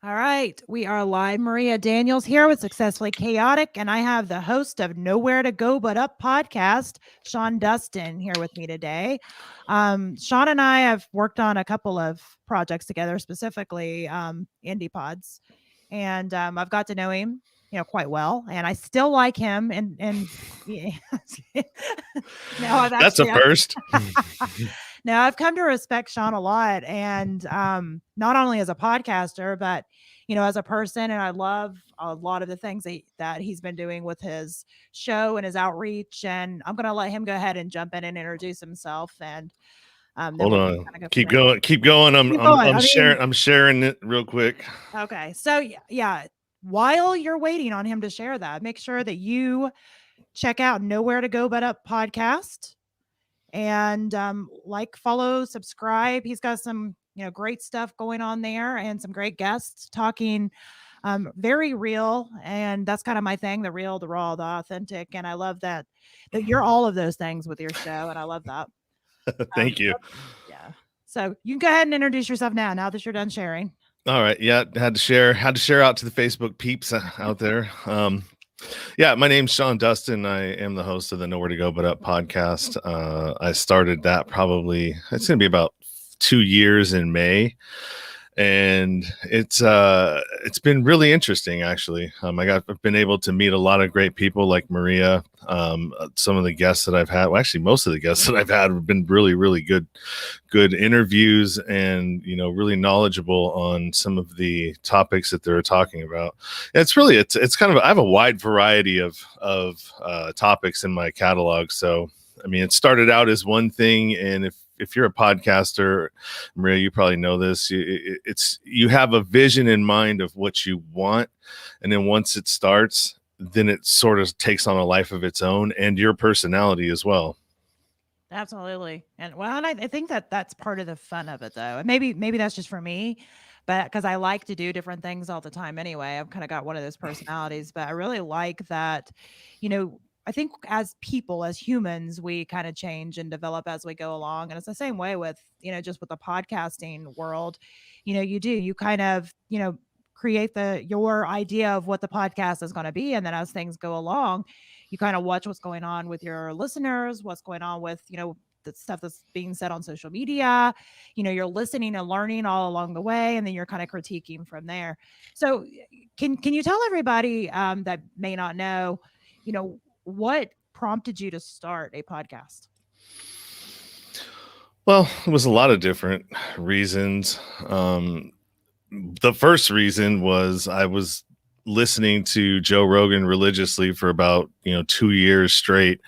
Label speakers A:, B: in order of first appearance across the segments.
A: All right, we are live. Maria Daniels here with Successfully Chaotic, and I have the host of Nowhere to Go But Up podcast, Sean Dustin, here with me today. Sean and I have worked on a couple of projects together, specifically indie pods, and I've got to know him, quite well, and I still like him. And yeah, now I've
B: That's a
A: actually
B: first.
A: now I've come to respect Sean a lot, and not only as a podcaster, but as a person. And I love a lot of the things that he's been doing with his show and his outreach. And I'm going to let him go ahead and jump in and introduce himself, and then
B: Hold
A: we can
B: on.
A: kind of go from
B: Keep
A: there.
B: going. Keep going. I'm
A: Keep
B: I'm
A: going.
B: I'm
A: I mean,
B: sharing I'm sharing it real quick.
A: okay, so yeah. While you're waiting on him to share that, make sure that you check out Nowhere to Go But Up podcast and like, follow, subscribe. He's got some great stuff going on there and some great guests talking very real. And that's kind of my thing, the real, the raw, the authentic. And I love that you're all of those things with your show, and I love that.
B: Thank you.
A: Yeah, so you can go ahead and introduce yourself now that you're done sharing.
B: All right. Yeah, had to share out to the Facebook peeps out there. Yeah, my name's Sean Dustin. I am the host of the Nowhere to Go But Up podcast. I started that probably, it's going to be about 2 years in May. And it's been really interesting, actually. I've been able to meet a lot of great people like Maria. Some of the guests that I've had, well, actually most of the guests that I've had have been really, really good interviews, and really knowledgeable on some of the topics that they're talking about. It's kind of, I have a wide variety of topics in my catalog. So I mean, it started out as one thing, and if you're a podcaster, Maria, you probably know this. You have a vision in mind of what you want, and then once it starts, then it sort of takes on a life of its own, and your personality as well.
A: Absolutely. And well, and I think that that's part of the fun of it, though. And maybe that's just for me, but because I like to do different things all the time anyway. I've kind of got one of those personalities, but I really like that, I think as people, as humans, we kind of change and develop as we go along. And it's the same way with, just with the podcasting world. You kind of, create your idea of what the podcast is going to be. And then as things go along, you kind of watch what's going on with your listeners, what's going on with, the stuff that's being said on social media. You're listening and learning all along the way, and then you're kind of critiquing from there. So can you tell everybody that may not know, what prompted you to start a podcast?
B: Well, it was a lot of different reasons. The first reason was I was listening to Joe Rogan religiously for about 2 years straight,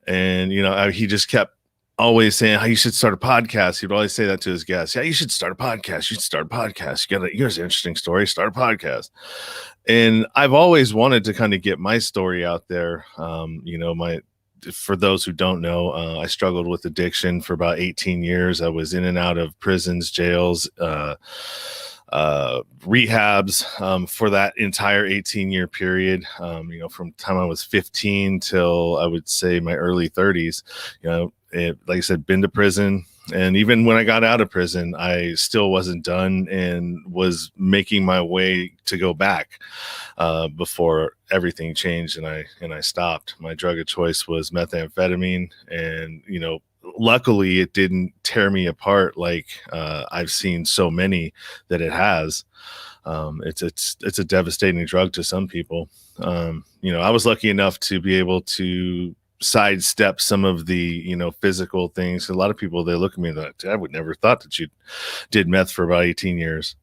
B: and he just kept always saying how you should start a podcast. He'd always say that to his guests. Yeah, you should start a podcast. You should start a podcast. Here's an interesting story. Start a podcast. And I've always wanted to kind of get my story out there. For those who don't know, I struggled with addiction for about 18 years. I was in and out of prisons, jails, rehabs for that entire 18-year period. From the time I was 15 till I would say my early 30s. Like I said, been to prison. And even when I got out of prison, I still wasn't done and was making my way to go back before everything changed and I stopped. My drug of choice was methamphetamine, and luckily it didn't tear me apart like I've seen so many that it has. It's a devastating drug to some people. I was lucky enough to be able to sidestep some of the physical things. A lot of people, they look at me like, I would never thought that you did meth for about 18 years.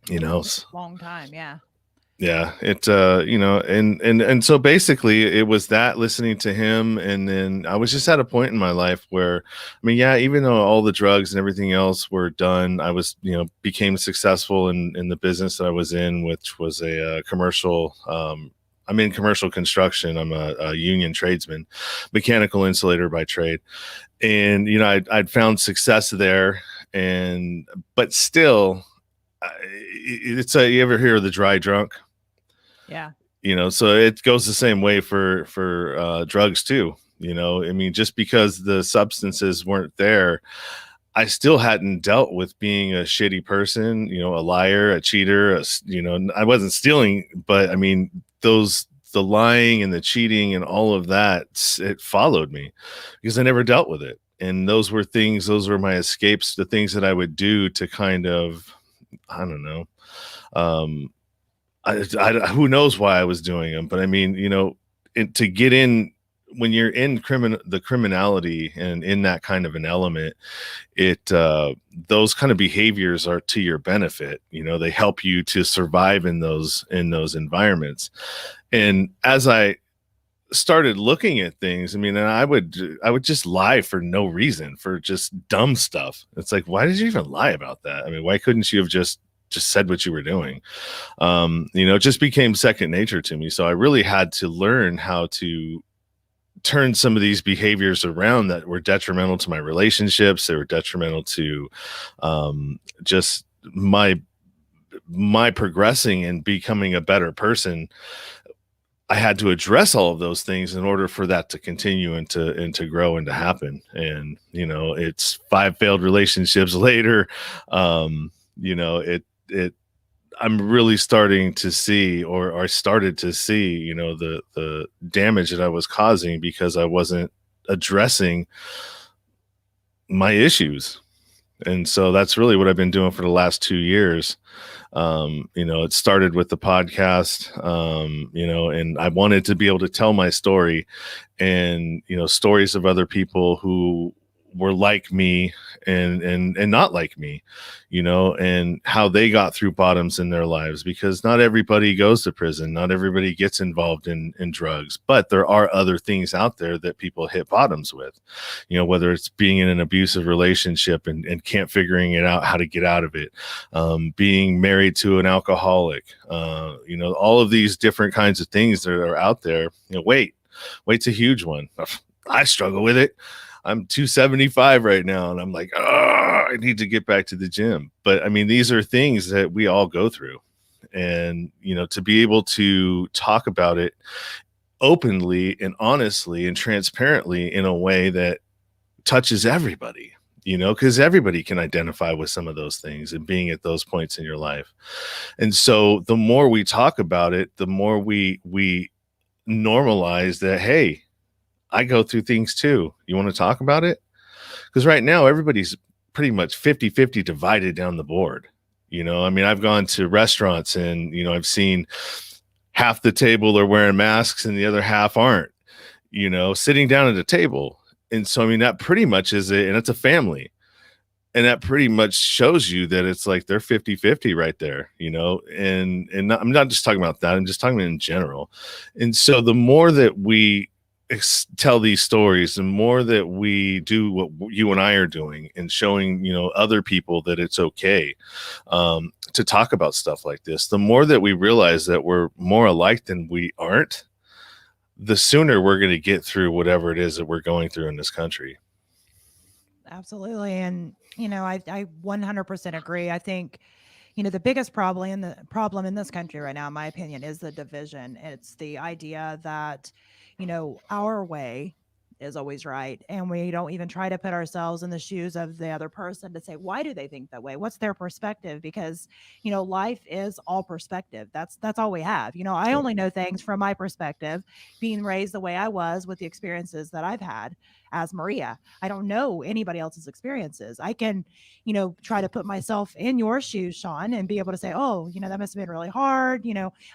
A: Long time. Yeah.
B: Yeah, and so basically it was that, listening to him. And then I was just at a point in my life where, I mean, yeah, even though all the drugs and everything else were done, I was, became successful in the business that I was in, which was a commercial, I'm in commercial construction. I'm a union tradesman, mechanical insulator by trade. And, I'd found success there, but still, you ever hear of the dry drunk?
A: Yeah.
B: So it goes the same way for drugs too. I mean, just because the substances weren't there, I still hadn't dealt with being a shitty person, a liar, a cheater, I wasn't stealing, but I mean, the lying and the cheating and all of that, it followed me because I never dealt with it. And those were my escapes, the things that I would do to kind of, I don't know, um, who knows why I was doing them, but I mean, to get in when you're in the criminality and in that kind of an element, those kind of behaviors are to your benefit. They help you to survive in those environments. And as I started looking at things, I mean, and I would just lie for no reason, for just dumb stuff. It's like, why did you even lie about that? I mean, why couldn't you have just said what you were doing? It just became second nature to me. So I really had to learn how to turn some of these behaviors around that were detrimental to my relationships. They were detrimental to just my progressing and becoming a better person. I had to address all of those things in order for that to continue and to grow and to happen. And it's 5 failed relationships later. It I'm really starting to see, or I started to see, the damage that I was causing because I wasn't addressing my issues. And so that's really what I've been doing for the last 2 years. It started with the podcast, and I wanted to be able to tell my story and, stories of other people who were like me and not like me, and how they got through bottoms in their lives, because not everybody goes to prison. Not everybody gets involved in drugs, but there are other things out there that people hit bottoms with, whether it's being in an abusive relationship and can't figuring it out, how to get out of it, being married to an alcoholic, all of these different kinds of things that are out there. Weight's a huge one. I struggle with it. I'm 275 right now, and I'm like, oh, I need to get back to the gym. But I mean, these are things that we all go through. And, to be able to talk about it openly and honestly and transparently in a way that touches everybody, because everybody can identify with some of those things and being at those points in your life. And so the more we talk about it, the more we normalize that, hey, I go through things too. You want to talk about it? Because right now, everybody's pretty much 50-50 divided down the board. I mean, I've gone to restaurants and, I've seen half the table are wearing masks and the other half aren't, sitting down at a table. And so, I mean, that pretty much is it. And it's a family. And that pretty much shows you that it's like they're 50-50 right there, and I'm not just talking about that. I'm just talking about in general. And so the more that we tell these stories, the more that we do what you and I are doing and showing, other people that it's okay to talk about stuff like this, the more that we realize that we're more alike than we aren't, the sooner we're going to get through whatever it is that we're going through in this country.
A: Absolutely. And, I 100% agree. I think, the biggest problem in this country right now, in my opinion, is the division. It's the idea that, our way is always right. And we don't even try to put ourselves in the shoes of the other person to say, why do they think that way? What's their perspective? Because, life is all perspective. That's all we have. I only know things from my perspective, being raised the way I was with the experiences that I've had as Maria. I don't know anybody else's experiences. I can, try to put myself in your shoes, Sean, and be able to say, oh, that must have been really hard.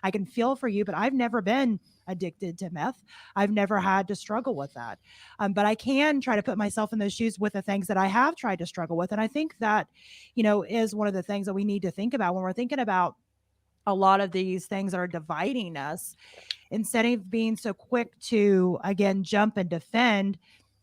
A: I can feel for you, but I've never been addicted to meth. I've never had to struggle with that. But I can try to put myself in those shoes with the things that I have tried to struggle with. And I think that, is one of the things that we need to think about when we're thinking about a lot of these things that are dividing us. Instead of being so quick to, again, jump and defend,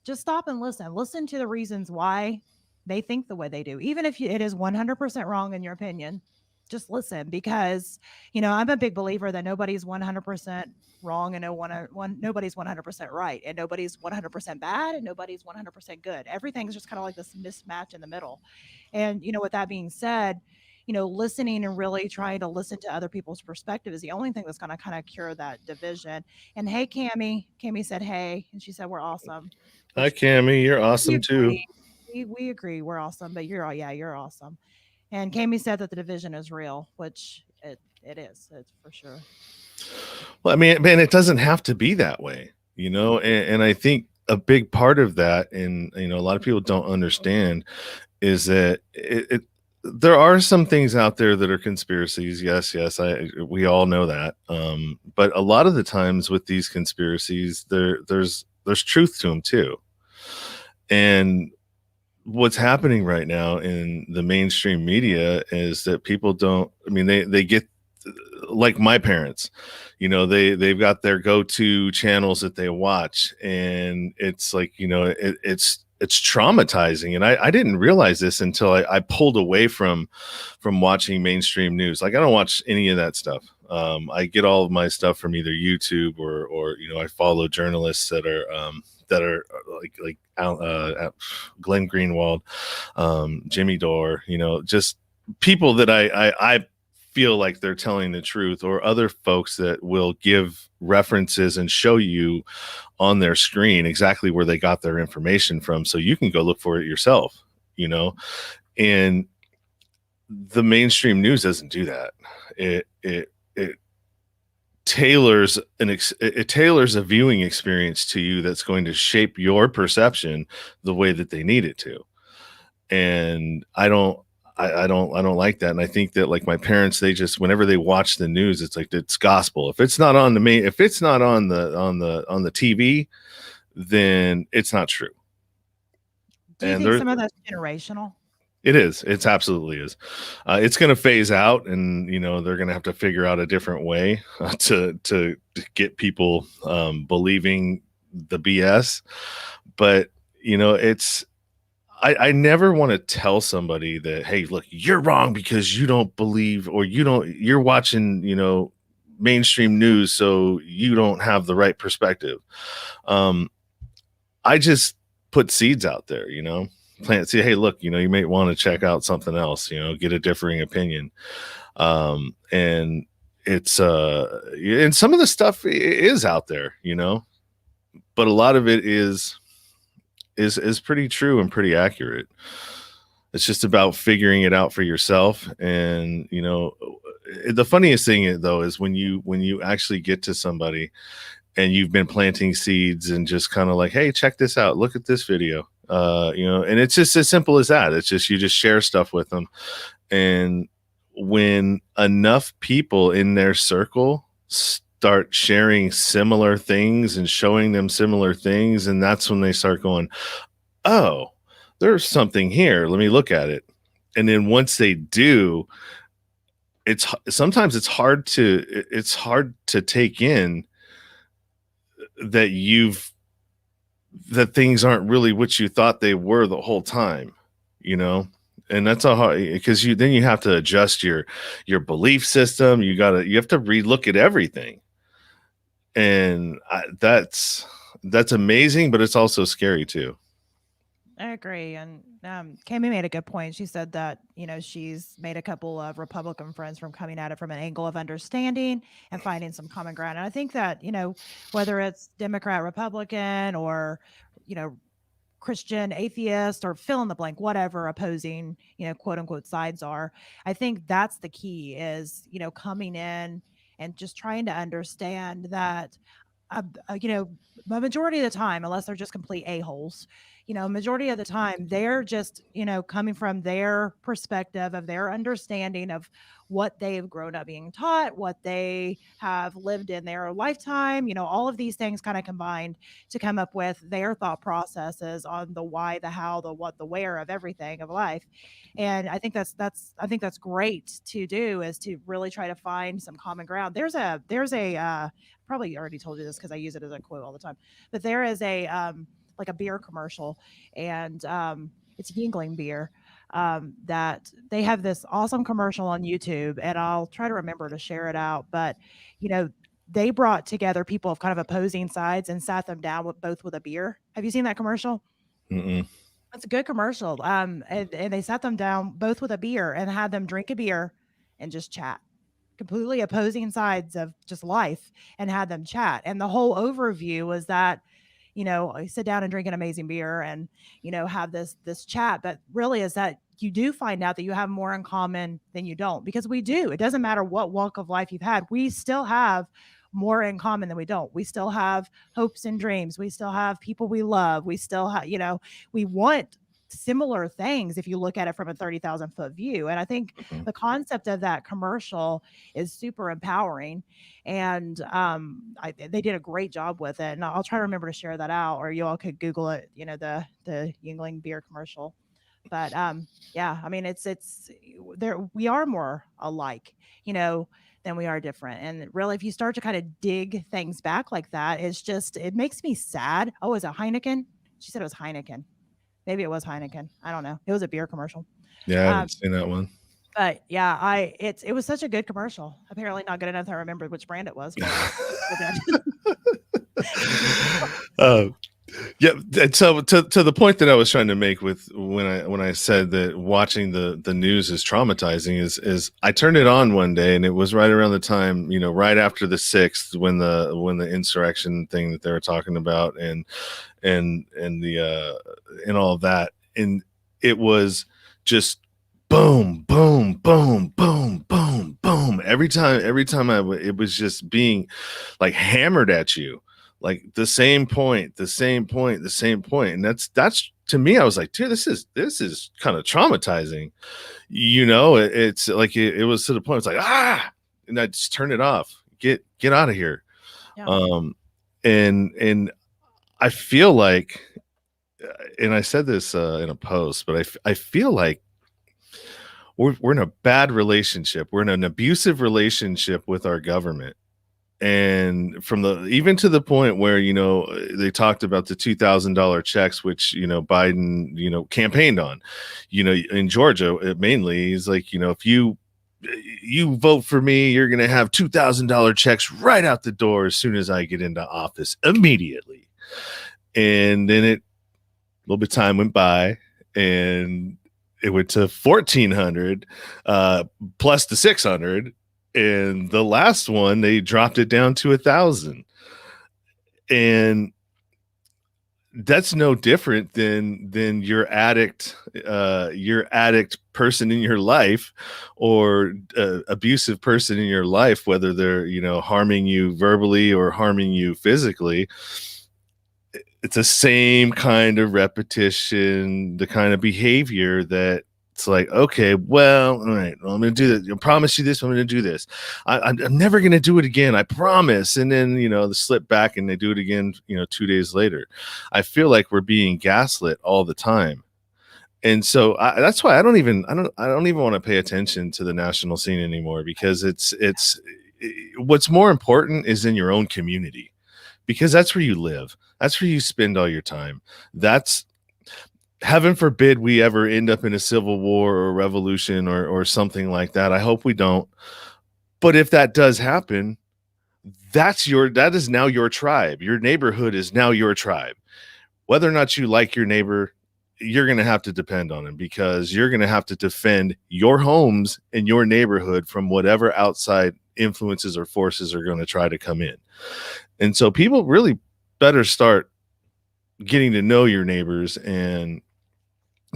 A: just stop and listen. Listen to the reasons why they think the way they do. Even if it is 100% wrong in your opinion, just listen, because, I'm a big believer that nobody's 100% wrong and nobody's 100% right, and nobody's 100% bad and nobody's 100% good. Everything's just kind of like this mismatch in the middle. And, with that being said, listening and really trying to listen to other people's perspective is the only thing that's going to kind of cure that division. And hey, Cammy said, hey, and she said, we're awesome,
B: Hi,
A: which
B: Cammy. You're
A: we
B: awesome too.
A: agree. we agree we're awesome, but you're all yeah, you're awesome. And Kami said that the division is real, which it is. It's for sure.
B: Well, I mean, man, it doesn't have to be that way, and I think a big part of that, and a lot of people don't understand, is that there are some things out there that are conspiracies. Yes, yes, we all know that. But a lot of the times with these conspiracies, there's truth to them too. And what's happening right now in the mainstream media is that people don't. I mean, they get like my parents, they've got their go-to channels that they watch, and it's like, it's traumatizing. And I didn't realize this until I pulled away from watching mainstream news. Like, I don't watch any of that stuff. I get all of my stuff from either YouTube or I follow journalists that are Glenn Greenwald, Jimmy Dore, just people that I feel like they're telling the truth, or other folks that will give references and show you on their screen exactly where they got their information from, so you can go look for it yourself. And the mainstream news doesn't do that. It tailors a viewing experience to you that's going to shape your perception the way that they need it to. And I don't like that. And I think that, like, my parents, they just, whenever they watch the news, it's like, it's gospel. If it's not on if it's not on the TV, then it's not true.
A: Do you
B: And
A: think some of that's generational?
B: it is. It's absolutely is. It's going to phase out, and they're going to have to figure out a different way to get people believing the BS. But it's I never want to tell somebody that, hey, look, you're wrong because you don't believe, or you're watching, mainstream news, so you don't have the right perspective. I just put seeds out there, plant, say, hey, look, you may want to check out something else, get a differing opinion. And it's, and some of the stuff is out there, but a lot of it is pretty true and pretty accurate. It's just about figuring it out for yourself. And the funniest thing, though, is when you actually get to somebody and you've been planting seeds and just kind of like, hey, check this out, look at this video, and it's just as simple as that. It's just, you just share stuff with them. And when enough people in their circle start sharing similar things and showing them similar things, and that's when they start going, oh, there's something here, let me look at it. And then once they do, sometimes it's hard to take in that that things aren't really what you thought they were the whole time, you know? And that's a hard, because you have to adjust your belief system. You have to relook at everything. And that's amazing, but it's also scary too.
A: I agree. And Kami made a good point. She said that, she's made a couple of Republican friends from coming at it from an angle of understanding and finding some common ground. And I think that, whether it's Democrat, Republican, or, you know, Christian, atheist, or fill in the blank, whatever opposing, quote unquote sides are. I think that's the key is, coming in and just trying to understand that, uh, you know, the majority of the time, unless they're just complete a-holes, majority of the time, they're just, coming from their perspective of their understanding of what they've grown up being taught, what they have lived in their lifetime, all of these things kind of combined to come up with their thought processes on the why, the how, the what, the where of everything of life. And I think that's great to do, is to really try to find some common ground. There's a probably already told you this because I use it as a quote all the time, but there is a like a beer commercial, and it's Yingling beer. That they have this awesome commercial on YouTube, and I'll try to remember to share it out. But you know, they brought together people of kind of opposing sides and sat them down with both with a beer. Have you seen that commercial?
B: Mm-mm.
A: It's a good commercial. And they sat them down both with a beer and had them drink a beer and just chat, completely opposing sides of just life, and had them chat. And the whole overview was that, sit down and drink an amazing beer and, have this chat. But really is that you do find out that you have more in common than you don't, because we do. It doesn't matter what walk of life you've had. We still have more in common than we don't. We still have hopes and dreams. We still have people we love. We still have, we want similar things if you look at it from a 30,000-foot view. And I think
B: Mhm.
A: the concept of that commercial is super empowering. And they did a great job with it. And I'll try to remember to share that out, or you all could Google it, the Yingling beer commercial. But yeah, I mean, it's there. We are more alike, than we are different. And really, if you start to kind of dig things back like that, it makes me sad. Oh, is it Heineken? She said it was Heineken. Maybe it was Heineken. I don't know. It was a beer commercial.
B: Yeah, I
A: Um,
B: haven't seen that one.
A: but yeah, it was such a good commercial. Apparently not good enough to remember which brand it was, but still good.
B: uh, yeah, and so to the point that I was trying to make with when I said that watching the news is traumatizing is I turned it on one day, and it was right around the time, right after the 6th, when the insurrection thing that they were talking about, and the and all of that, and it was just boom, boom, boom, boom, boom, boom. Every time it was just being like hammered at you, like the same point, the same point, the same point. And that's to me, I was like, dude, this is kind of traumatizing. It's like it was to the point, it's like, and I just turn it off. Get out of here.
A: Yeah.
B: Um and I feel like, and I said this in a post, but I feel like we're in a bad relationship. We're in an abusive relationship with our government. And from the even to the point where, they talked about the $2,000 checks, which, Biden, campaigned on, in Georgia, mainly. He's like, if you vote for me, you're going to have $2,000 checks right out the door as soon as I get into office, immediately. And then a little bit of time went by, and it went to 1,400 plus the 600, and the last one they dropped it down to 1,000. And that's no different than your addict person in your life, or abusive person in your life, whether they're harming you verbally or harming you physically. It's the same kind of repetition, the kind of behavior that it's like, okay, well, all right, well, I'm going to do this. I promise you this. I'm going to do this. I'm never going to do it again. I promise. And then, they slip back and they do it again, 2 days later. I feel like we're being gaslit all the time. And so that's why I don't even want to pay attention to the national scene anymore, because what's more important is in your own community, because that's where you live. That's where you spend all your time. That's, heaven forbid we ever end up in a civil war or a revolution or something like that. I hope we don't. But if that does happen, that is now your tribe. Your neighborhood is now your tribe. Whether or not you like your neighbor, you're going to have to depend on him, because you're going to have to defend your homes and your neighborhood from whatever outside influences or forces are going to try to come in. And so people really better start getting to know your neighbors and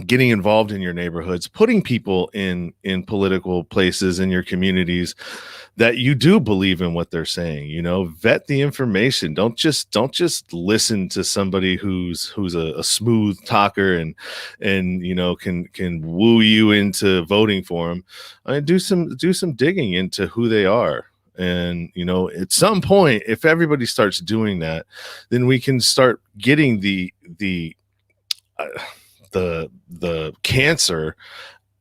B: getting involved in your neighborhoods, putting people in political places in your communities that you do believe in what they're saying. Vet the information. Don't just listen to somebody who's a smooth talker and can woo you into voting for them. Do some digging into who they are. And at some point, if everybody starts doing that, then we can start getting the cancer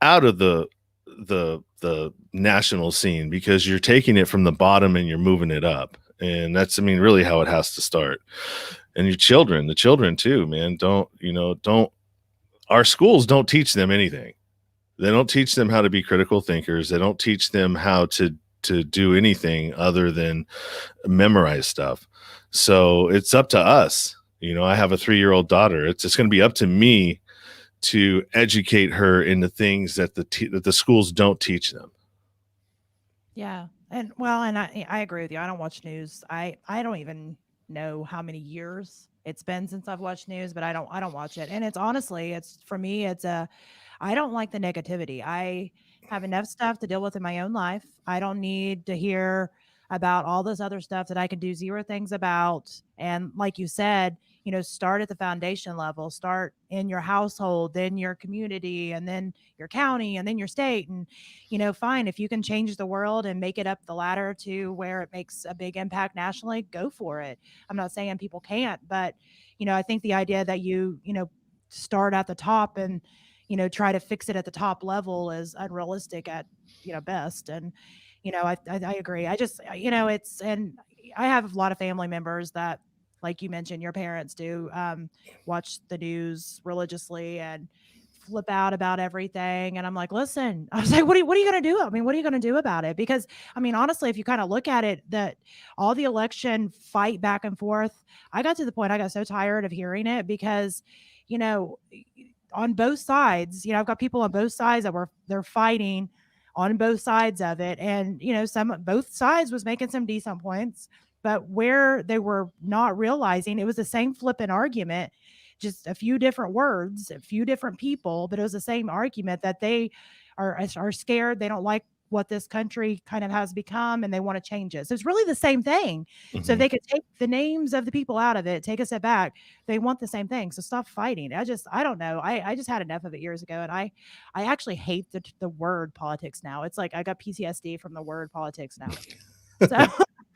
B: out of the national scene, because you're taking it from the bottom and you're moving it up. And that's, really how it has to start. And the children too, man. Don't our schools don't teach them anything. They don't teach them how to be critical thinkers. They don't teach them how to do anything other than memorize stuff. So it's up to us. I have a 3-year-old daughter. It's just going to be up to me to educate her in the things that the schools don't teach them.
A: Yeah. And well, and I agree with you. I don't watch news. I don't even know how many years it's been since I've watched news, but I don't watch it. And it's honestly, it's for me, it's a I don't like the negativity. I have enough stuff to deal with in my own life. I don't need to hear about all this other stuff that I can do zero things about. And like you said, start at the foundation level, start in your household, then your community, and then your county, and then your state. And, fine, if you can change the world and make it up the ladder to where it makes a big impact nationally, go for it. I'm not saying people can't, but, I think the idea that start at the top and, try to fix it at the top level is unrealistic at, best. And, I agree. I just, it's, and I have a lot of family members that, like you mentioned, your parents do, watch the news religiously and flip out about everything. And I'm like, listen, I was like, what are you going to do? I mean, what are you going to do about it? Because I mean, honestly, if you kind of look at it, that all the election fight back and forth, I got to the point I got so tired of hearing it because, you know, on both sides, I've got people on both sides that they're fighting on both sides of it. And, some both sides was making some decent points, but where they were not realizing it was the same flippant argument, just a few different words, a few different people, but it was the same argument that they are scared. They don't like what this country kind of has become and they want to change it. So it's really the same thing. So if
B: Mhm.
A: they could take the names of the people out of it, take a step back, they want the same thing. So stop fighting. I don't know. I just had enough of it years ago. And I actually hate the word politics now. It's like I got PTSD from the word politics now. So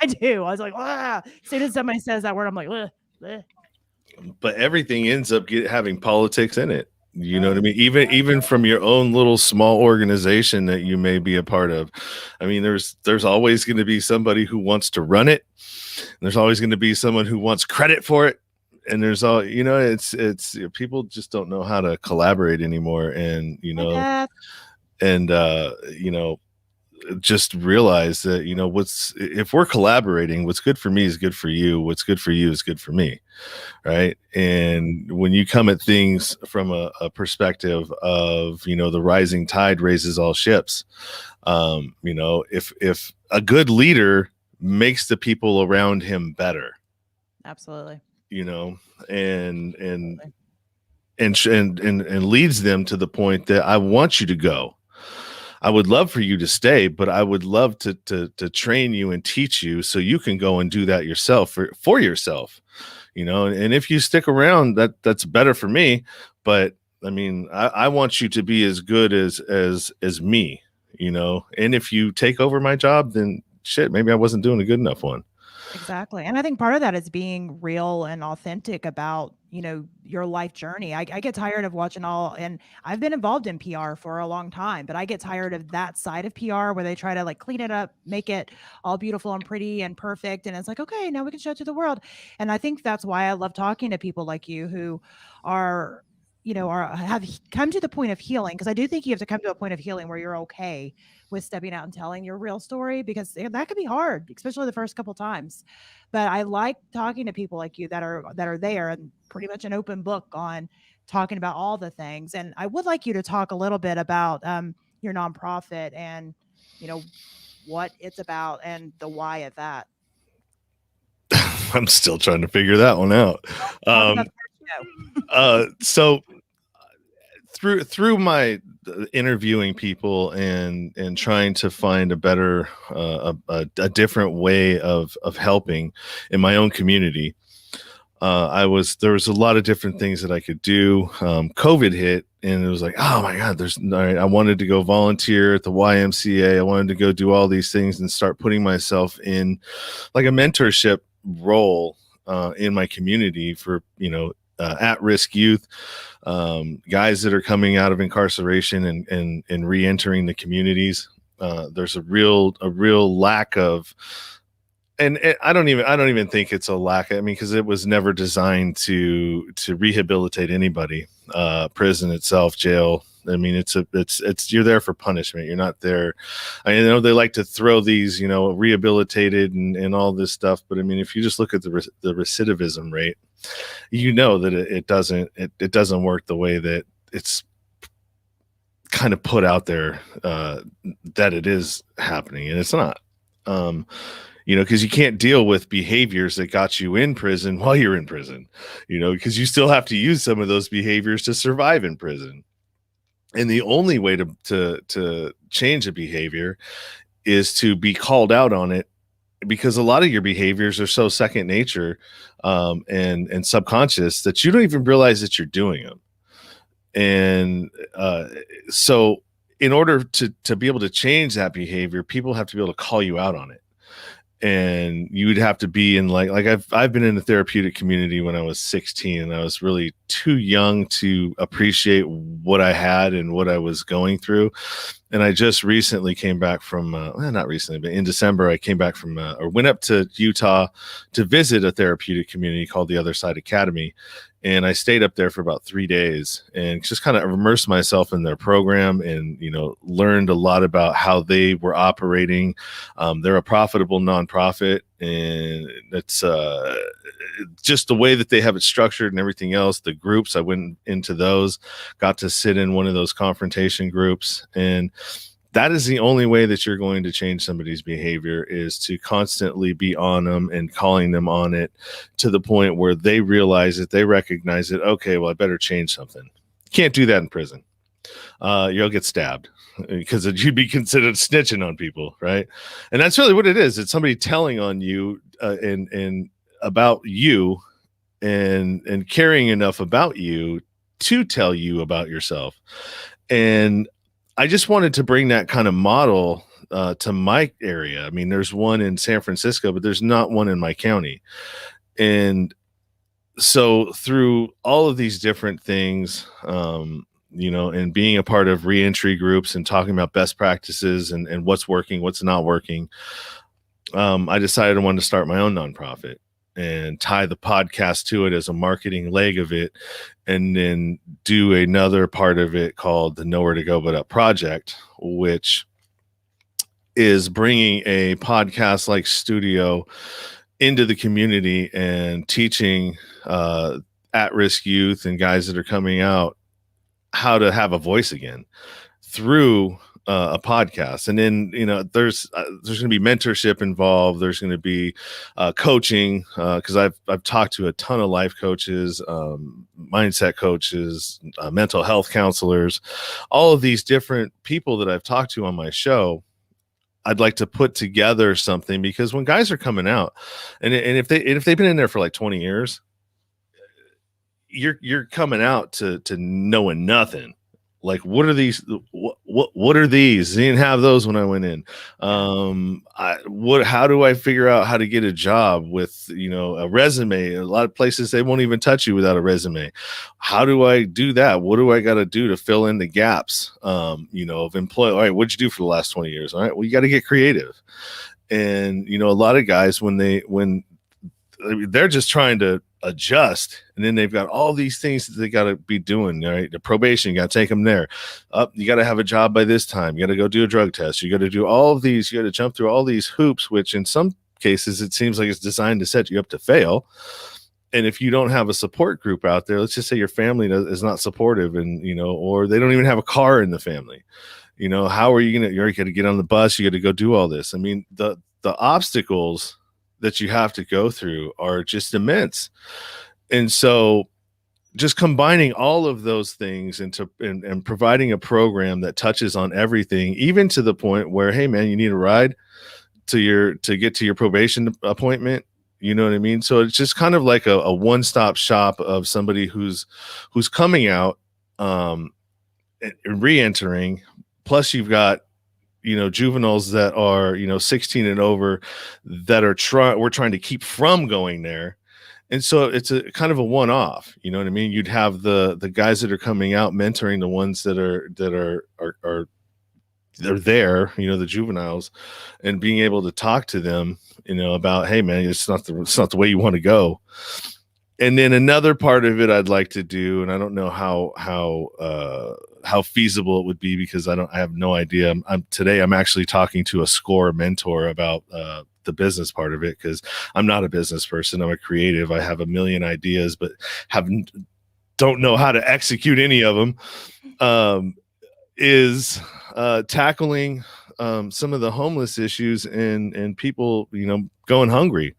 A: I do. I was like, ah. As soon as somebody says that word, I'm like, ugh, ugh.
B: But everything ends up having politics in it. You know what I
A: Oh,
B: mean? Even from your own little small organization that you may be a part of. I mean, there's always going to be somebody who wants to run it. There's always going to be someone who wants credit for it. And there's all, it's people just don't know how to collaborate anymore. And,
A: hi, Beth.
B: and just realize that, if we're collaborating, what's good for me is good for you. What's good for you is good for me. Right. And when you come at things from a perspective of, the rising tide raises all ships, if a good leader makes the people around him better,
A: Absolutely.
B: you know, and, and,
A: Absolutely.
B: and leads them to the point that I want you to go. I would love for you to stay, but I would love to train you and teach you so you can go and do that yourself for yourself, and if you stick around, that's better for me. But I mean, I want you to be as good as me, and if you take over my job, then shit, maybe I wasn't doing a good enough one.
A: Exactly. And I think part of that is being real and authentic about, your life journey. I get tired of watching and I've been involved in PR for a long time, but I get tired of that side of PR where they try to like clean it up, make it all beautiful and pretty and perfect. And it's like, okay, now we can show it to the world. And I think that's why I love talking to people like you who are, have come to the point of healing. Cause I do think you have to come to a point of healing where you're okay with stepping out and telling your real story because that could be hard, especially the first couple times. But I like talking to people like you that are there and pretty much an open book on talking about all the things. And I would like you to talk a little bit about your nonprofit and you know what it's about and the why of that.
B: I'm still trying to figure that one out.
A: Talk about
B: Um,
A: the first show.
B: so through my interviewing people and trying to find a better a different way of helping in my own community, there was a lot of different things that I could do. COVID hit and it was like, oh my god, I wanted to go volunteer at the YMCA. I wanted to go do all these things and start putting myself in like a mentorship role in my community for at-risk youth, guys that are coming out of incarceration and re-entering the communities. There's a real lack of, and I don't even think it's a lack. I mean, because it was never designed to rehabilitate anybody. Prison itself, jail. I mean, it's you're there for punishment. You're not there. I know they like to throw these, rehabilitated and all this stuff, but I mean, if you just look at the recidivism rate, that it doesn't work the way that it's kind of put out there, that it is happening, and it's not. because you can't deal with behaviors that got you in prison while you're in prison, because you still have to use some of those behaviors to survive in prison. And the only way to change a behavior is to be called out on it, because a lot of your behaviors are so second nature, and subconscious, that you don't even realize that you're doing them. And so in order to be able to change that behavior, people have to be able to call you out on it. And you would have to be in like I've been in the therapeutic community when I was 16, and I was really too young to appreciate what I had and what I was going through. And I just recently came back from not recently, but in December I came back from or went up to Utah to visit a therapeutic community called the Other Side Academy. And I stayed up there for about 3 days and just kind of immersed myself in their program, and learned a lot about how they were operating. They're a profitable nonprofit, and it's just the way that they have it structured and everything else. The groups, I went into those, got to sit in one of those confrontation groups, and that is the only way that you're going to change somebody's behavior, is to constantly be on them and calling them on it, to the point where they realize it, they recognize it. Okay, well, I better change something. You can't do that in prison. You'll get stabbed, because you'd be considered snitching on people, right? And that's really what it is. It's somebody telling on you, and about you, and caring enough about you to tell you about yourself. And I just wanted to bring that kind of model to my area. I mean, there's one in San Francisco, but there's not one in my county. And so through all of these different things, and being a part of reentry groups and talking about best practices and what's working, what's not working, I decided I wanted to start my own nonprofit and tie the podcast to it as a marketing leg of it, and then do another part of it called the Nowhere to Go But Up project, which is bringing a podcast like studio into the community and teaching at-risk youth and guys that are coming out how to have a voice again through a podcast. And then there's going to be mentorship involved. There's going to be coaching, because I've talked to a ton of life coaches, mindset coaches, mental health counselors, all of these different people that I've talked to on my show. I'd like to put together something, because when guys are coming out, and if they've been in there for like 20 years, you're coming out to knowing nothing. Like, what are these? What are these? They didn't have those when I went in. How do I figure out how to get a job with, a resume? A lot of places, they won't even touch you without a resume. How do I do that? What do I got to do to fill in the gaps, of employee? All right, what'd you do for the last 20 years? All right, well, you got to get creative. And, a lot of guys, when they're just trying to adjust, and then they've got all these things that they got to be doing, right? The probation, you got to take them there. You got to have a job by this time. You got to go do a drug test. You got to do all of these. You got to jump through all these hoops, which in some cases, it seems like it's designed to set you up to fail. And if you don't have a support group out there, let's just say your family is not supportive, and, or they don't even have a car in the family, how are you going to, you're going to get on the bus? You got to go do all this. I mean, the obstacles that you have to go through are just immense. And so just combining all of those things and providing a program that touches on everything, even to the point where, hey man, you need a ride to get to your probation appointment. You know what I mean? So it's just kind of like a one-stop shop of somebody who's coming out, and re-entering. Plus you've got, juveniles that are, 16 and over, that we're trying to keep from going there. And so it's a kind of a one-off, you know what I mean? You'd have the guys that are coming out mentoring the ones that are they're there, the juveniles, and being able to talk to them, about, hey man, it's not the way you want to go. And then another part of it I'd like to do, and I don't know how feasible it would be, because I have no idea. Today I'm actually talking to a SCORE mentor about the business part of it, because I'm not a business person. I'm a creative. I have a million ideas, but don't know how to execute any of them. Is tackling some of the homeless issues and people, going hungry.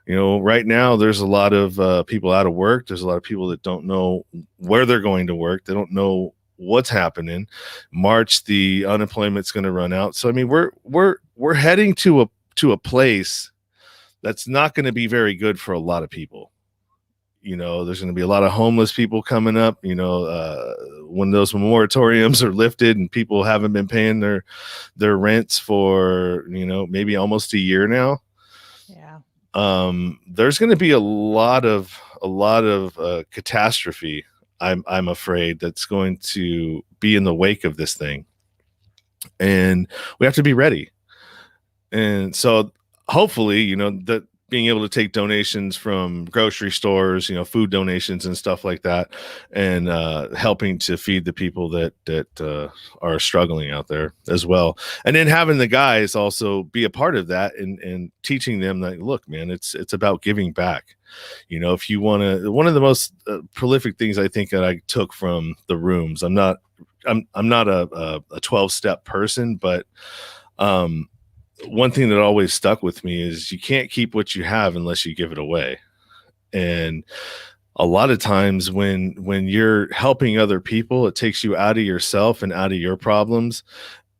B: Right now there's a lot of people out of work. There's a lot of people that don't know where they're going to work. They don't know what's happening. March, the unemployment's going to run out. So I mean, we're heading to a place that's not going to be very good for a lot of people. There's going to be a lot of homeless people coming up. When those moratoriums are lifted and people haven't been paying their rents for maybe almost a year now.
A: Yeah.
B: There's going to be a lot of catastrophe. I'm afraid that's going to be in the wake of this thing, and we have to be ready. And so hopefully, that being able to take donations from grocery stores, food donations and stuff like that, and helping to feed the people that are struggling out there as well. And then having the guys also be a part of that and teaching them that, look, man, it's about giving back. If you want to, one of the most prolific things I think that I took from the rooms, I'm not a 12-step person, but one thing that always stuck with me is you can't keep what you have unless you give it away. And a lot of times when you're helping other people, it takes you out of yourself and out of your problems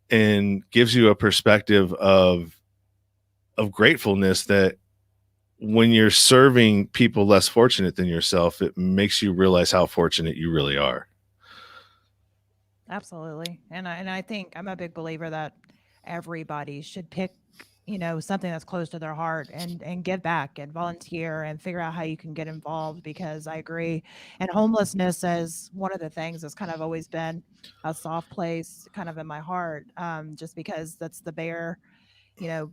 B: and gives you a perspective of gratefulness that when you're serving people less fortunate than yourself, it makes you realize how fortunate you really are.
A: Absolutely. And I think I'm a big believer that everybody should pick, something that's close to their heart and give back and volunteer and figure out how you can get involved, because I agree. And homelessness is one of the things that's kind of always been a soft place kind of in my heart. Just because that's the bare, you know,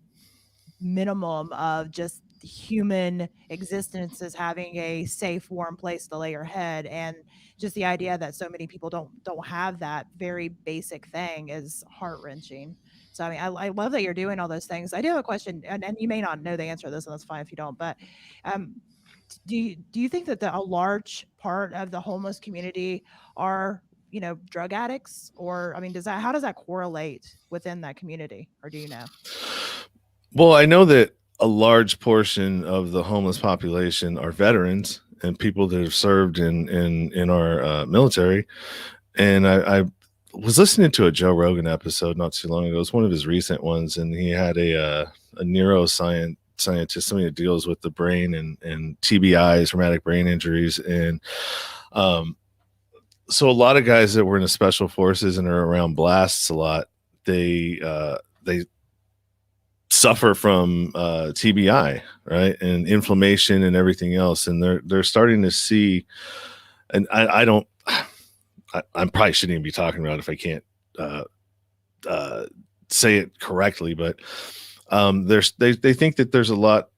A: minimum of just human existence, is having a safe, warm place to lay your head. And just the idea that so many people don't have that very basic thing is heart wrenching. So I mean, I love that you're doing all those things. I do have a question, and you may not know the answer to this, and that's fine if you don't. But um, do you think that a large part of the homeless community are, drug addicts? Or I mean, how does that correlate within that community, or do you know?
B: Well, I know that a large portion of the homeless population are veterans and people that have served in our military. And I was listening to a Joe Rogan episode not too long ago. It was one of his recent ones, and he had a neuroscience scientist, somebody that deals with the brain and TBIs, traumatic brain injuries, and so a lot of guys that were in the special forces and are around blasts a lot, they suffer from TBI, right, and inflammation and everything else, and they're starting to see, and I don't, I probably shouldn't even be talking about it if I can't say it correctly, but they think that there's a lot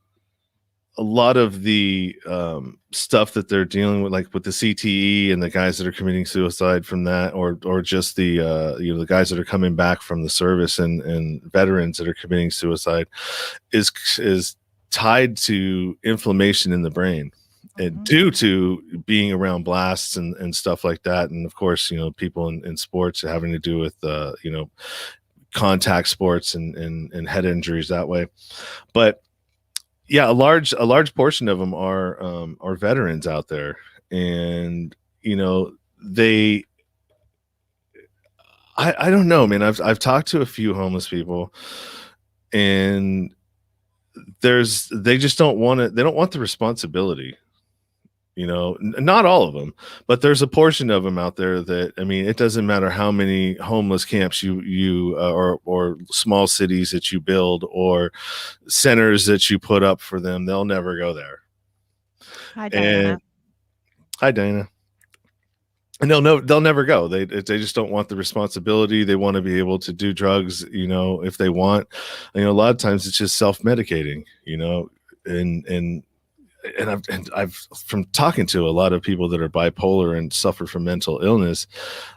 B: of the stuff that they're dealing with, like with the CTE and the guys that are committing suicide from that, or just the the guys that are coming back from the service and veterans that are committing suicide, is tied to inflammation in the brain, and
A: Mhm.
B: due to being around blasts and stuff like that. And of course, people in sports having to do with contact sports and head injuries that way. But yeah, a large portion of them are veterans out there, and they. I don't know, man. I've talked to a few homeless people, and they just don't want it. They don't want the responsibility. Not all of them, but there's a portion of them out there that, I mean, it doesn't matter how many homeless camps or small cities that you build or centers that you put up for them, they'll never go there.
A: Hi,
B: And
A: Diana.
B: hi, Dana. And they'll never go. They just don't want the responsibility. They want to be able to do drugs, if they want. A lot of times it's just self-medicating, and I've from talking to a lot of people that are bipolar and suffer from mental illness.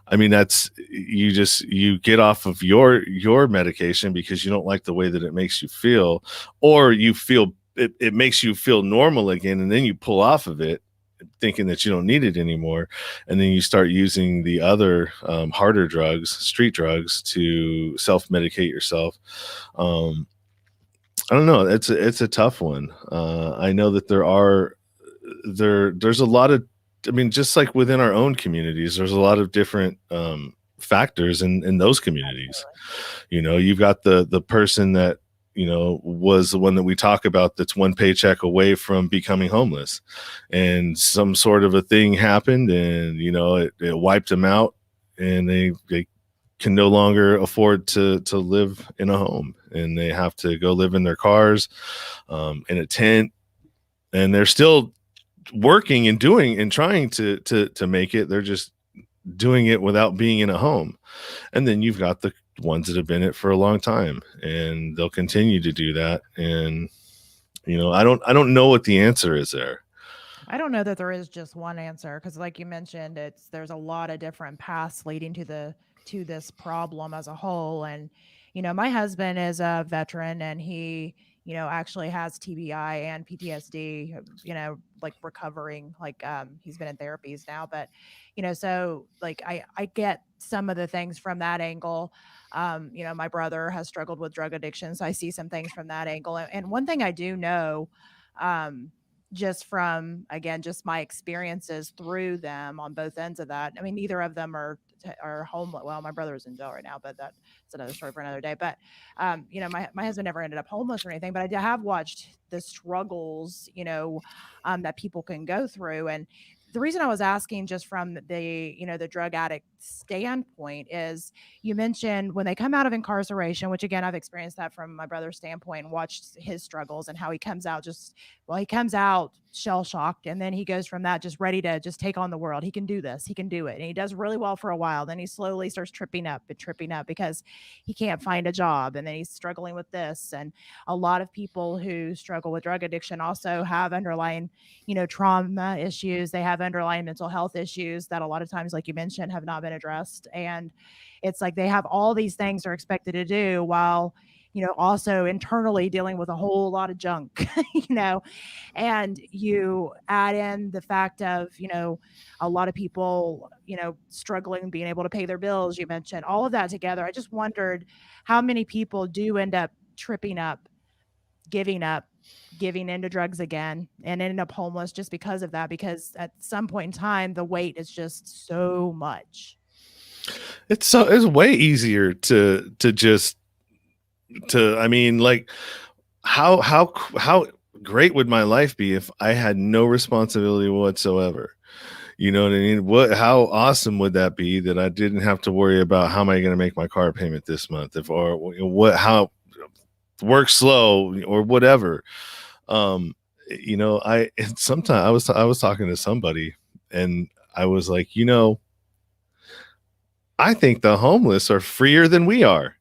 B: I mean, that's, you get off of your medication because you don't like the way that it makes you feel, or you feel it makes you feel normal again, and then you pull off of it. thinking that you don't need it anymore, and then you start using the other harder drugs, street drugs, to self-medicate yourself. um, I don't know. It's a tough one. I know that there's a lot of, I mean, just like within our own communities, there's a lot of different factors in those communities. You've got the person that was the one that we talk about, that's one paycheck away from becoming homeless, and some sort of a thing happened, and it wiped them out, and they can no longer afford to live in a home, and they have to go live in their cars, in a tent, and they're still working and doing and trying to make it. They're just doing it without being in a home. And then you've got the ones that have been in it for a long time, and they'll continue to do that. And I don't know what the answer is there.
A: I don't know that there is just one answer because, like you mentioned, there's a lot of different paths leading to this problem as a whole. And my husband is a veteran, and he actually has TBI and PTSD. Like recovering, like he's been in therapies now, but so like I get some of the things from that angle. My brother has struggled with drug addiction, so I see some things from that angle. And one thing I do know, um, just from, again, just my experiences through them on both ends of that. I mean, neither of them are homeless. Well, my brother is in jail right now, but that's another story for another day. But my husband never ended up homeless or anything, but I have watched the struggles, that people can go through. And the reason I was asking, just from the drug addict standpoint, is you mentioned when they come out of incarceration, which again, I've experienced that from my brother's standpoint, watched his struggles and how he comes out he comes out shell shocked, and then he goes from that just ready to just take on the world. He can do this, he can do it. And he does really well for a while. Then he slowly starts tripping up because he can't find a job. And then he's struggling with this. And a lot of people who struggle with drug addiction also have underlying, trauma issues. They have underlying mental health issues that a lot of times, like you mentioned, have not been addressed. And it's like they have all these things they're expected to do while also internally dealing with a whole lot of junk. And you add in the fact of a lot of people struggling being able to pay their bills. You mentioned all of that together. I just wondered how many people do end up tripping up, giving into drugs again, and end up homeless just because of that, because at some point in time the weight is just so much.
B: It's way easier to just to I mean, like, how great would my life be if I had no responsibility whatsoever? You know what I mean? How awesome would that be, that I didn't have to worry about how am I going to make my car payment this month, if or how work slow or whatever. Um, I sometimes I was talking to somebody, and I was like, I think the homeless are freer than we are.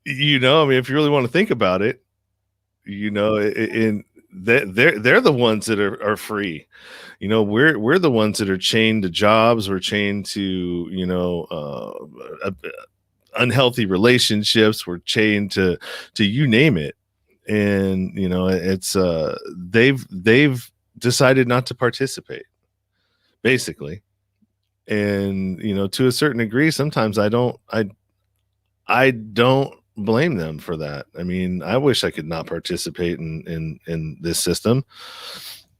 B: I mean, if you really want to think about it, in they're the ones that are free. We're the ones that are chained to jobs. We're chained to unhealthy relationships. We're chained to you name it. And it's they've decided not to participate, basically. And to a certain degree, sometimes I don't blame them for that. I mean, I wish I could not participate in this system.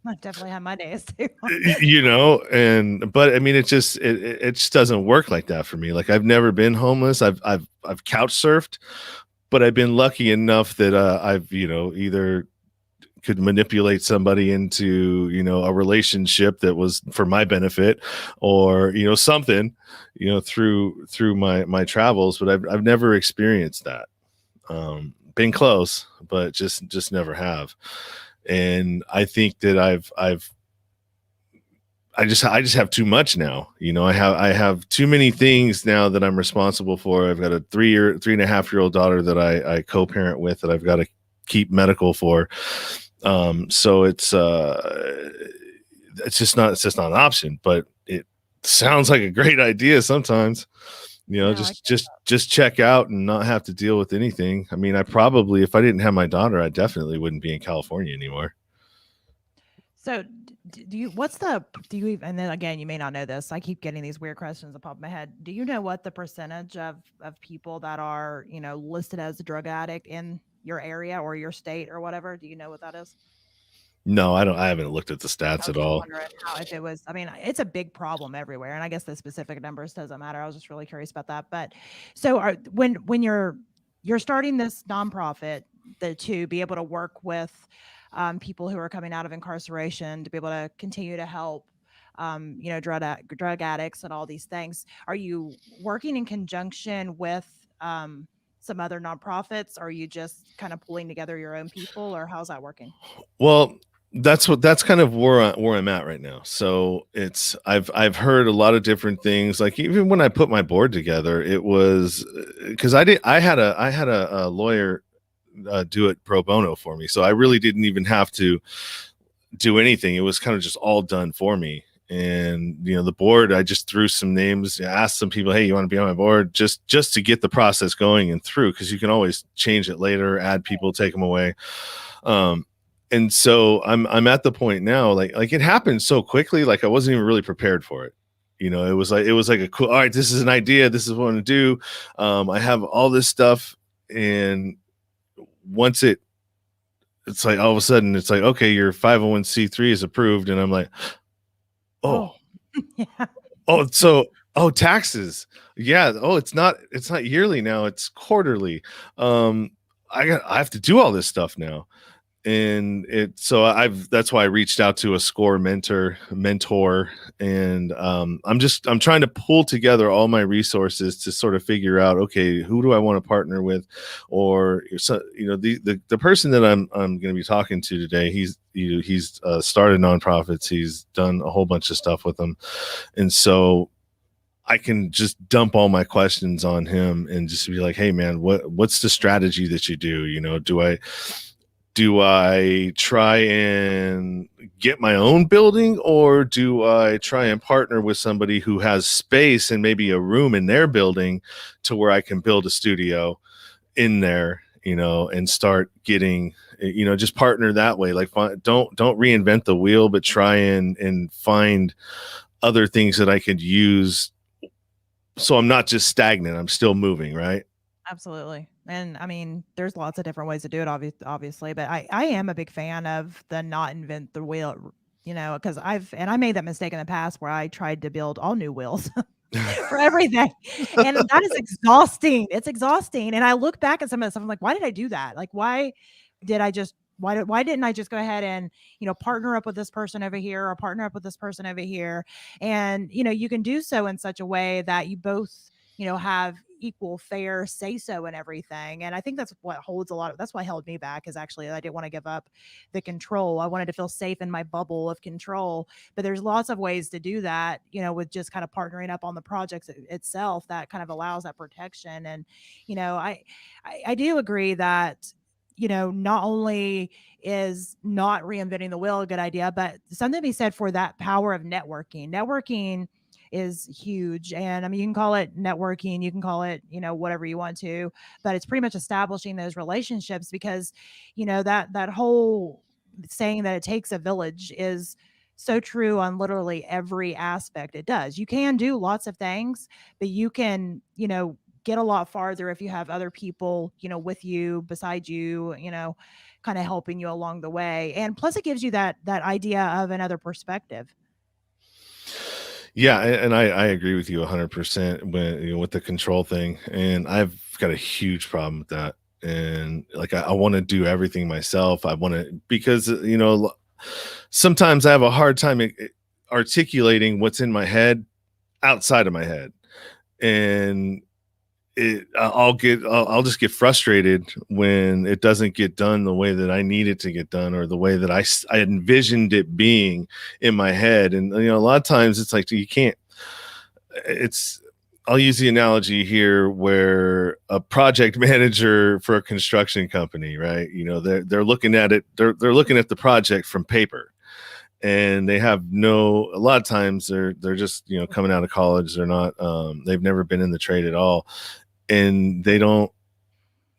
A: I definitely have my days too.
B: And but I mean, it just doesn't work like that for me. Like, I've never been homeless. I've couch surfed, but I've been lucky enough that I've either could manipulate somebody into a relationship that was for my benefit, or something, through my travels. But I've never experienced that. Been close, but just never have. And I think that I just have too much now. I have too many things now that I'm responsible for. I've got a 3.5-year-old daughter that I co-parent with, that I've got to keep medical for. So it's just not an option, but it sounds like a great idea sometimes.
A: No,
B: Just check out and not have to deal with anything. I mean, I probably, if I didn't have my daughter, I definitely wouldn't be in California anymore.
A: So, do you what's the do you even, and then again, you may not know this. I keep getting these weird questions that pop in my head. Do you know what the percentage of people that are, listed as a drug addict in your area or your state or whatever? Do you know what that is?
B: No, I don't. I haven't looked at the
A: I
B: stats
A: was
B: at
A: just
B: all.
A: wondering how if it was, I mean, it's a big problem everywhere, and I guess the specific numbers doesn't matter. I was just really curious about that. But so are when you're starting this nonprofit, to be able to work with people who are coming out of incarceration, to be able to continue to help drug addicts and all these things. Are you working in conjunction with some other nonprofits? Or are you just kind of pulling together your own people, or how's that working?
B: Well, that's kind of where I'm at right now. So it's I've heard a lot of different things. Like even when I put my board together, it was because I had a lawyer do it pro bono for me, so I really didn't even have to do anything. It was kind of just all done for me. And the board, I just threw some names, asked some people, hey, you want to be on my board, just to get the process going and through, because you can always change it later, add people, take them away. Um, and so I'm at the point now, like it happened so quickly, like I wasn't even really prepared for it. It was like a cool, all right, this is an idea, this is what I'm gonna do. I have all this stuff, and once it's like all of a sudden it's like, okay, your 501c3 is approved, and I'm like, oh,
A: Oh, yeah.
B: oh, so taxes, yeah, oh, it's not yearly now, it's quarterly. um I have to do all this stuff now. And I've that's why I reached out to a score mentor. And I'm trying to pull together all my resources to sort of figure out, okay, who do I want to partner with? Or so, the person that I'm going to be talking to today, he's started nonprofits, he's done a whole bunch of stuff with them. And so I can just dump all my questions on him and just be like, hey man, what's the strategy that you do? Do I try and get my own building, or do I try and partner with somebody who has space and maybe a room in their building to where I can build a studio in there, and start getting, just partner that way. Like, don't reinvent the wheel, but try and find other things that I could use, so I'm not just stagnant, I'm still moving, right?
A: Absolutely. And I mean, there's lots of different ways to do it, obviously, but I am a big fan of the not invent the wheel, because I made that mistake in the past where I tried to build all new wheels for everything. And that is exhausting. It's exhausting. And I look back at some of the stuff, I'm like, why did I do that? Like, why didn't I just go ahead and, partner up with this person over here, or partner up with this person over here? And, you can do so in such a way that you both, have equal fair say so and everything. And I think that's what held me back, is actually I didn't want to give up the control. I wanted to feel safe in my bubble of control. But there's lots of ways to do that, with just kind of partnering up on the projects itself, that kind of allows that protection. And, I do agree that, not only is not reinventing the wheel a good idea, but something to be said for that power of networking. Networking is huge. And I mean, you can call it networking, you can call it, whatever you want to, but it's pretty much establishing those relationships, because, that whole saying that it takes a village is so true on literally every aspect. It does. You can do lots of things, but you can, get a lot farther if you have other people, with you, beside you, kind of helping you along the way. And plus it gives you that idea of another perspective.
B: Yeah, and I agree with you 100% with the control thing, and I've got a huge problem with that. And like I want to do everything myself. I want to, because sometimes I have a hard time articulating what's in my head outside of my head. And I'll just get frustrated when it doesn't get done the way that I need it to get done, or the way that I envisioned it being in my head. And a lot of times it's like, you can't. It's I'll use the analogy here, where a project manager for a construction company, right? They're looking at it. They're looking at the project from paper, and they have a lot of times they're just coming out of college. They're not they've never been in the trade at all, and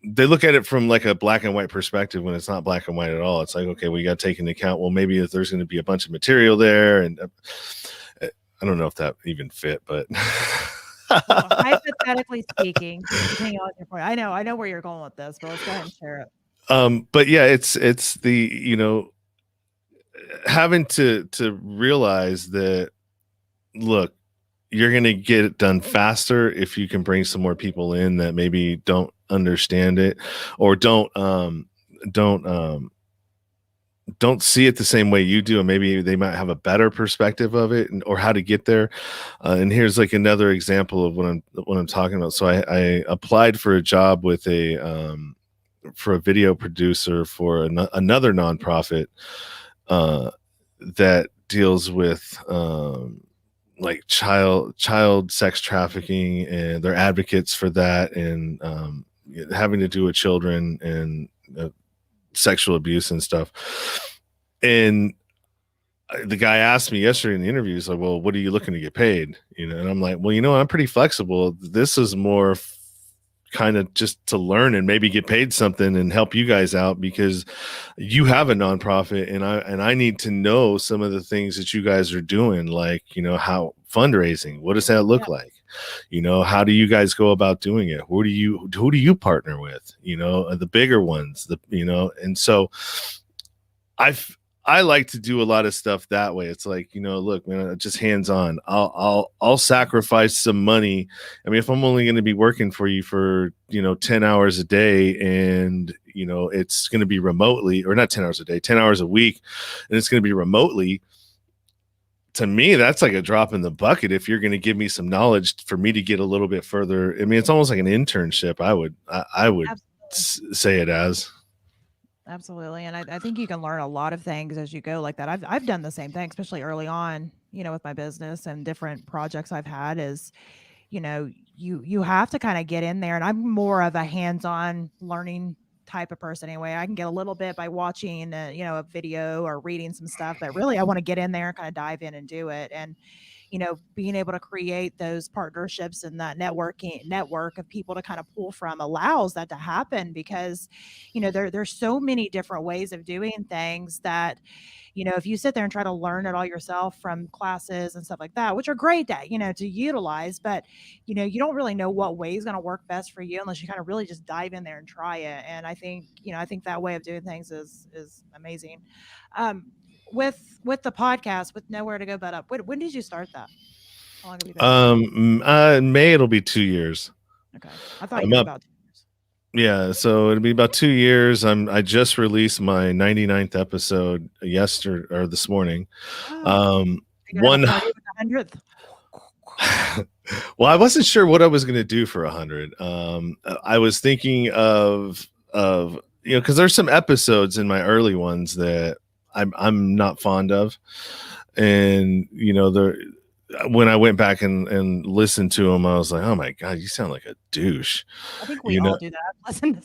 B: they look at it from like a black and white perspective when it's not black and white at all. It's like, okay, we got to take into account, well, maybe if there's going to be a bunch of material there, and I don't know if that even fit, but
A: Well, hypothetically speaking, depending on your point, I know where you're going with this, but let's go ahead and share it.
B: but yeah, it's the, having to realize that, look, you're going to get it done faster if you can bring some more people in that maybe don't understand it, or don't don't see it the same way you do, and maybe they might have a better perspective of it, or how to get there. And here's like another example of what I'm talking about. So I applied for a job with for a video producer for another nonprofit that deals with like child sex trafficking, and they're advocates for that, and having to do with children and sexual abuse and stuff. And the guy asked me yesterday in the interview, he's like, well, what are you looking to get paid? And I'm like, well, I'm pretty flexible. This is more kind of just to learn and maybe get paid something and help you guys out, because you have a nonprofit, and I need to know some of the things that you guys are doing, like, how fundraising, what does that look like? How do you guys go about doing it? Who do you partner with? The bigger ones, and so I like to do a lot of stuff that way. It's like, look, man, just hands on. I'll sacrifice some money. I mean, if I'm only going to be working for you for, 10 hours a day, and, it's going to be remotely, or not 10 hours a day, 10 hours a week, and it's going to be remotely, to me, that's like a drop in the bucket. If you're going to give me some knowledge for me to get a little bit further, I mean, it's almost like an internship. I would say it as.
A: Absolutely. And I think you can learn a lot of things as you go like that. I've done the same thing, especially early on, with my business and different projects I've had is, you have to kind of get in there. And I'm more of a hands-on learning type of person anyway. I can get a little bit by watching a video or reading some stuff, but really I want to get in there and kind of dive in and do it. And being able to create those partnerships and that network of people to kind of pull from allows that to happen, because, there's so many different ways of doing things that, if you sit there and try to learn it all yourself from classes and stuff like that, which are great to utilize, but, you don't really know what way is going to work best for you unless you kind of really just dive in there and try it. And I think that way of doing things is amazing. With the podcast, with Nowhere to Go But Up, when did you start that? How long have you been doing
B: it? In May it'll be 2 years.
A: Okay, I thought you were about 2 years.
B: Yeah, so it'll be about 2 years. I just released my 99th episode yesterday, or this morning.
A: Oh, you gonna have a party with the 100th?
B: Well, I wasn't sure what I was going to do for 100. I was thinking of because there's some episodes in my early ones that I'm not fond of, and when I went back and listened to them, I was like, oh my God, you sound like a douche.
A: I think we all do that. Listen to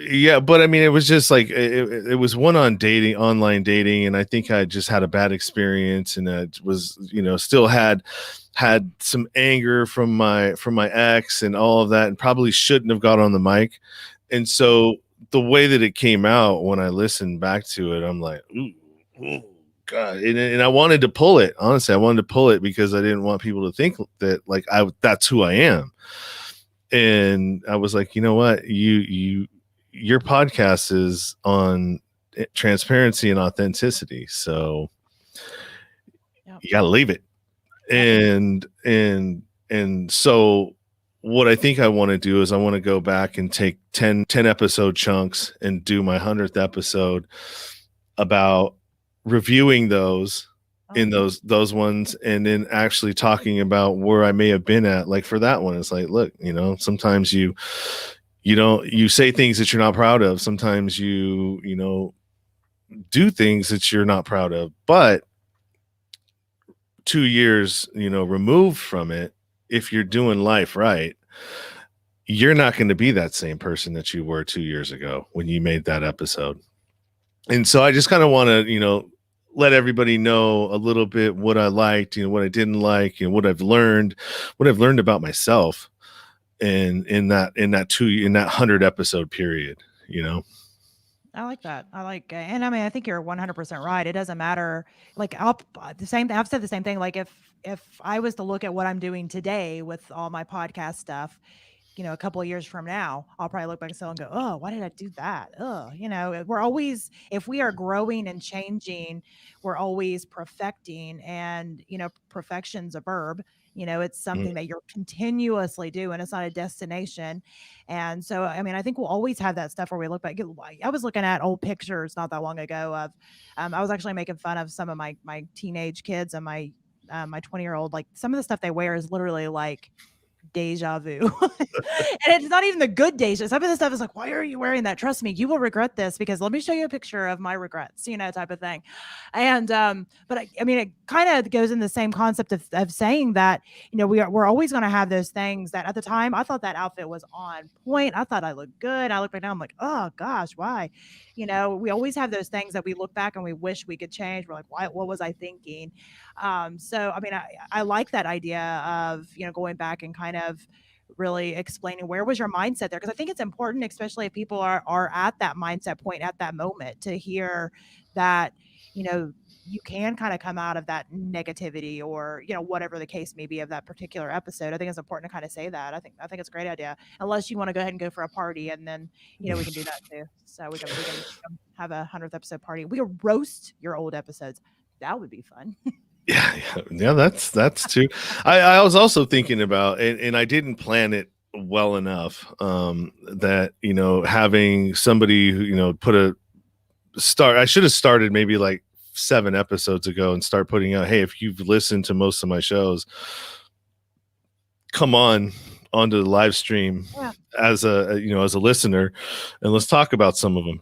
B: yeah, but I mean, it was just like it was one on dating, online dating, and I think I just had a bad experience, and it was still had some anger from my ex and all of that, and probably shouldn't have got on the mic. And so the way that it came out, when I listened back to it, I'm like, ooh, God. And I wanted to pull it. Honestly, I wanted to pull it because I didn't want people to think that like that's who I am. And I was like, you know what? Your podcast is on transparency and authenticity. So you got to leave it. And so what I think I want to do is I want to go back and take 10 episode chunks and do my 100th episode about reviewing those in those ones, and then actually talking about where I may have been at. Like for that one, it's like, look, sometimes you say things that you're not proud of. Sometimes you do things that you're not proud of, but 2 years, removed from it, if you're doing life right, you're not going to be that same person that you were 2 years ago when you made that episode. And so I just kind of want to, let everybody know a little bit what I liked, what I didn't like, what I've learned about myself. in that 100 episode period, you know.
A: I like that. I like, and I mean, I think you're 100% right. It doesn't matter. Like, the same. I've said the same thing. Like, if I was to look at what I'm doing today with all my podcast stuff, a couple of years from now, I'll probably look back and go, "Oh, why did I do that?" Oh, we're always, if we are growing and changing, we're always perfecting, and perfection's a verb. It's
B: Mhm.
A: something that you're continuously doing. It's not a destination. And so, I mean, I think we'll always have that stuff where we look back. I was looking at old pictures not that long ago of, I was actually making fun of some of my teenage kids and my 20-year-old. Like, some of the stuff they wear is literally like deja vu. And it's not even the good deja. Some of the stuff is like, why are you wearing that? Trust me, you will regret this, because let me show you a picture of my regrets, type of thing. And but I mean, it kind of goes in the same concept of saying that, we're always going to have those things that at the time I thought that outfit was on point. I thought I looked good. I look back now, I'm like, oh gosh, why? We always have those things that we look back and we wish we could change. We're like, why? What was I thinking? So I mean, I like that idea of going back and kind of really explaining where was your mindset there, because I think it's important, especially if people are at that mindset point at that moment, to hear that you can kind of come out of that negativity, or whatever the case may be of that particular episode. I think it's important to kind of say that. I think it's a great idea, unless you want to go ahead and go for a party, and then we can do that too. So we can have a 100th episode party. We can roast your old episodes. That would be fun.
B: Yeah, yeah, that's too. I was also thinking about, and I didn't plan it well enough, that having somebody who put a start. I should have started maybe like 7 episodes ago and start putting out, hey, if you've listened to most of my shows, come on onto the live stream
A: Yeah.
B: as a listener, and let's talk about some of them.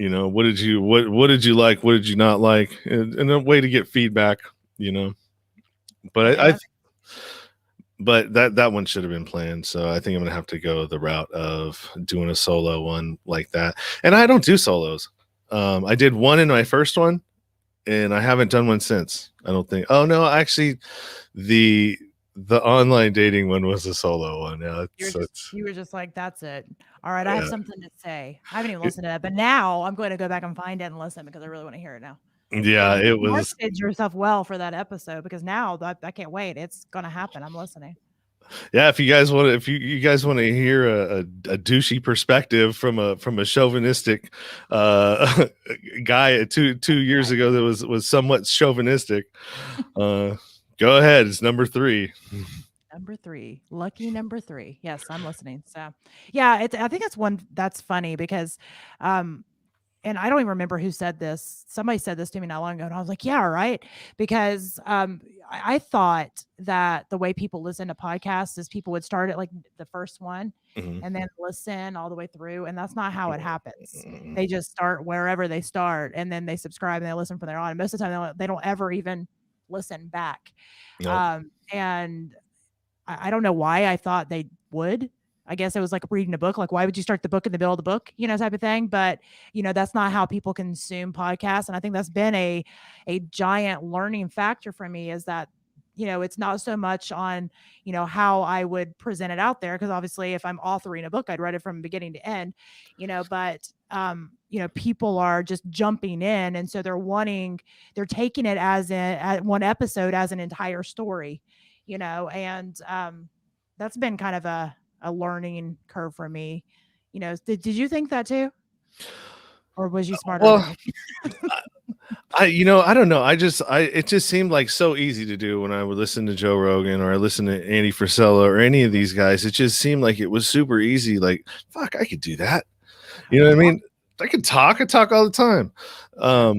B: What did you like, what did you not like, and a way to get feedback. But
A: Yeah.
B: but that one should have been planned, so I think I'm gonna have to go the route of doing a solo one like that. And I don't do solos. I did one in my first one, and I haven't done one since. I don't think. Oh no, actually, the online dating one was a solo one. Yeah,
A: You were just like, "That's it. All right, I have
B: yeah.
A: something to say." I haven't even listened to that, but now I'm going to go back and find it and listen, because I really want to hear it now.
B: Yeah,
A: And
B: it
A: you
B: was.
A: marketed yourself well for that episode, because now I can't wait. It's gonna happen. I'm listening.
B: Yeah, if you guys want to, if you guys want to hear a douchey perspective from a chauvinistic guy 2 years ago that was somewhat chauvinistic, go ahead. It's number 3.
A: Number 3, lucky number 3. Yes, I'm listening. So, yeah, I think that's one that's funny, because, um, and I don't even remember who said this. Somebody said this to me not long ago, and I was like, "Yeah, right." Because I thought that the way people listen to podcasts is people would start at like the first one,
B: Mhm.
A: and then listen all the way through, and that's not how it happens. They just start wherever they start, and then they subscribe and they listen from there on. And most of the time, they don't ever even listen back.
B: Nope.
A: And I don't know why I thought they would. I guess it was like reading a book. Like, why would you start the book in the middle of the book, type of thing? But that's not how people consume podcasts. And I think that's been a giant learning factor for me, is that it's not so much on how I would present it out there, because obviously if I'm authoring a book, I'd read it from beginning to end, but people are just jumping in, and so they're taking it as one episode as an entire story, and that's been kind of a learning curve for me. Did you think that too? Or was you smarter than
B: Well,
A: me?
B: I don't know. It just seemed like so easy to do when I would listen to Joe Rogan, or I listen to Andy Frisella, or any of these guys. It just seemed like it was super easy. Like, fuck, I could do that.
A: I
B: You know
A: could
B: what I
A: talk.
B: mean? I talk all the time.
A: Yeah.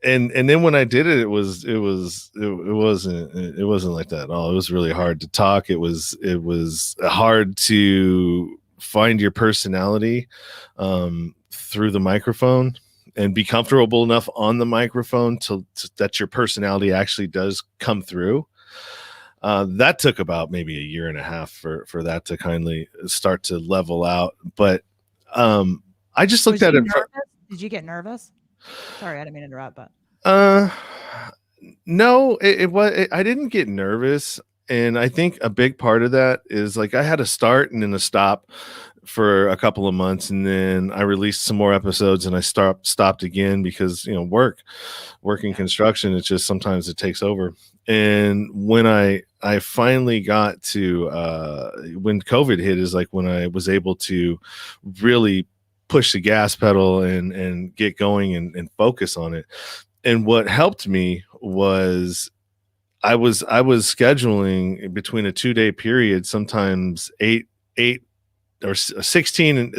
B: And then when I did it, it wasn't like that at all. It was really hard to talk. It was hard to find your personality through the microphone, and be comfortable enough on the microphone to that your personality actually does come through. That took about maybe a year and a half for that to kindly start to level out. But I just looked
A: Was
B: at
A: you
B: it
A: nervous? Did you get nervous? Sorry, I didn't mean to interrupt, but
B: uh no, it was I didn't get nervous. And I think a big part of that is like I had a start and then a stop for a couple of months, and then I released some more episodes and I stopped again because, working
A: Yeah.
B: construction, it's just sometimes it takes over. And when I finally got to when COVID hit is like when I was able to really push the gas pedal and get going and focus on it. And what helped me was I was scheduling between a 2-day period, sometimes eight or 16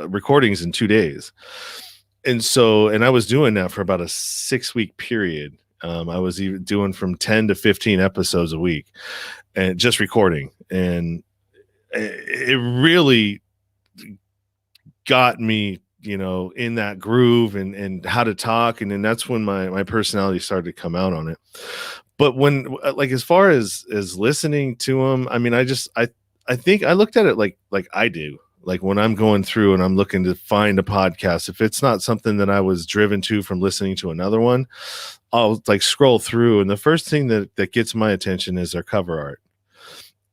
B: recordings in 2 days. And so, and I was doing that for about a 6 week period. I was even doing from 10 to 15 episodes a week and just recording. And it really got me, in that groove and how to talk. And then that's when my personality started to come out on it. But when like as far as listening to them, I mean, I think I looked at it like I do. Like when I'm going through and I'm looking to find a podcast, if it's not something that I was driven to from listening to another one, I'll like scroll through, and the first thing that gets my attention is their cover art.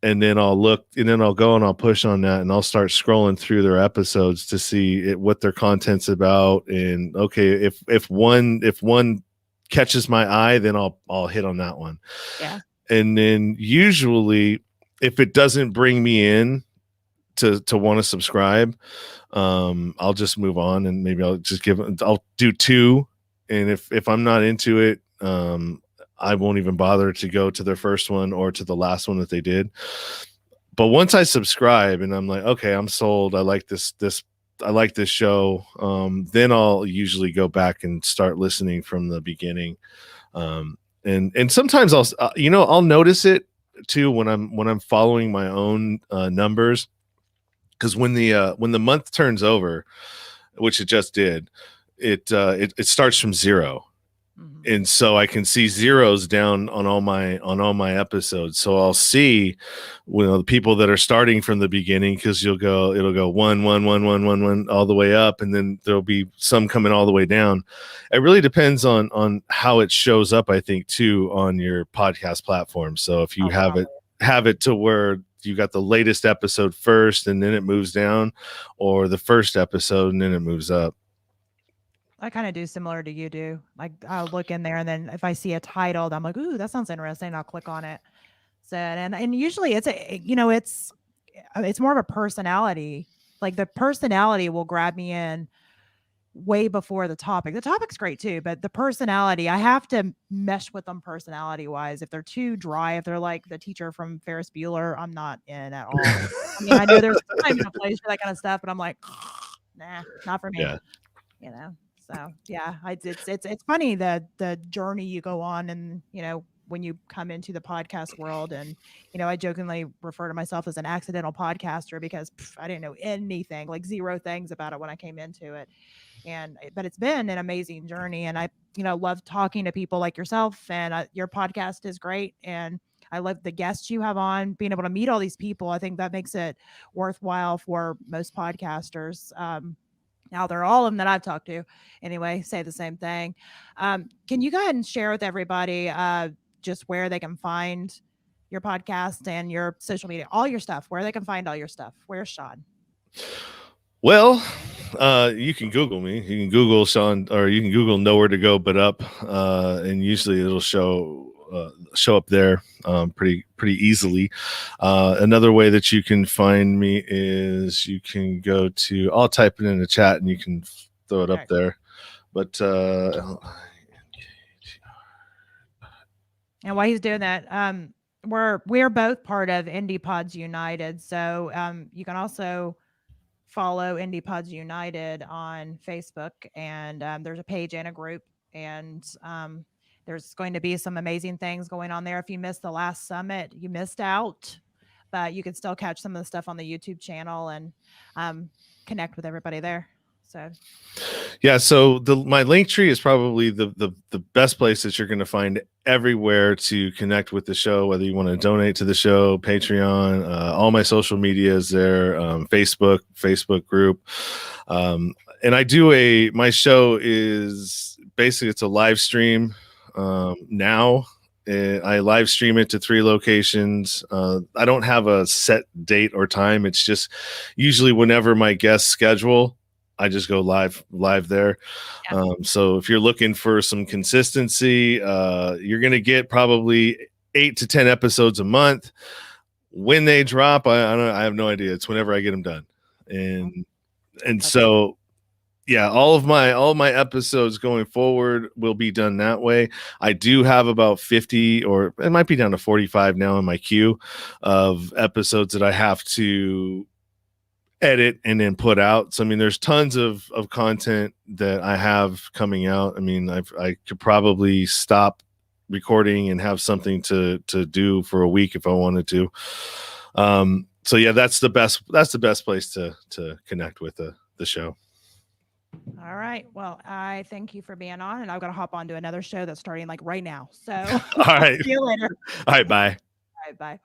B: And then I'll look, and then I'll go and I'll push on that, and I'll start scrolling through their episodes to see what their content's about. And okay, if one catches my eye, then I'll hit on that one.
A: Yeah.
B: And then usually, if it doesn't bring me in to want to subscribe, I'll just move on, and maybe I'll do two. And if I'm not into it, I won't even bother to go to their first one or to the last one that they did. But once I subscribe and I'm like, okay, I'm sold, I like I like this show, then I'll usually go back and start listening from the beginning. And sometimes I'll notice it too when I'm following my own numbers, because when the month turns over, which it just did, it starts from zero.
A: Mhm.
B: And so I can see zeros down on all my episodes. So I'll see, the people that are starting from the beginning, because it'll go one, one, one, one, one, one, all the way up, and then there'll be some coming all the way down. It really depends on how it shows up, I think, too, on your podcast platform. So if you
A: Oh, probably.
B: have it to where you got the latest episode first and then it moves down, or the first episode and then it moves up.
A: I kinda do similar to you do. Like, I'll look in there, and then if I see a title, I'm like, "Ooh, that sounds interesting." I'll click on it. So, and usually it's more of a personality. Like, the personality will grab me in way before the topic. The topic's great too, but the personality, I have to mesh with them personality-wise. If they're too dry, if they're like the teacher from Ferris Bueller, I'm not in at all. I mean, I know there's a time and a place for that kinda stuff, but I'm like, "Nah, not for me."
B: Yeah.
A: You know? So, yeah, it's funny the journey you go on and, when you come into the podcast world and, I jokingly refer to myself as an accidental podcaster because I didn't know anything, like 0 things about it when I came into it. But it's been an amazing journey, and I, love talking to people like yourself, and your podcast is great, and I love the guests you have on, being able to meet all these people. I think that makes it worthwhile for most podcasters. Now they're all of them that I've talked to anyway, say the same thing. Can you go ahead and share with everybody just where they can find your podcast and your social media, all your stuff, where they can find all your stuff? Where's Sean?
B: Well, you can Google me. You can Google Sean, or you can Google Nowhere to Go But Up, and usually it'll show up there pretty easily. Another way that you can find me is you can go to. I'll type it in the chat and you can throw it up
A: Okay.
B: there. But
A: And while he's doing that, we're both part of Indie Pods United. So you can also follow Indie Pods United on Facebook, and there's a page and a group, and there's going to be some amazing things going on there. If you missed the last summit, you missed out, but you can still catch some of the stuff on the YouTube channel and connect with everybody there. So
B: yeah, so my link tree is probably the best place that you're going to find everywhere to connect with the show, whether you want to donate to the show, Patreon, all my social media is there, Facebook group. And my show is basically, it's a live stream now. I live stream it to 3 locations. I don't have a set date or time. It's just usually whenever my guests schedule, I just go live there.
A: Yeah.
B: So if you're looking for some consistency, you're going to get probably 8 to 10 episodes a month. When they drop, I have no idea. It's whenever I get them done. And so yeah, all my episodes going forward will be done that way. I do have about 50, or it might be down to 45 now in my queue of episodes that I have to edit and then put out. So I mean, there's tons of content that I have coming out. I mean, I could probably stop recording and have something to do for a week if I wanted to. So yeah, that's the best place to connect with the show.
A: All right. Well, I thank you for being on, and I've got to hop on to another show that's starting like right now. So
B: All right.
A: see you later.
B: All right, bye.
A: All right, bye.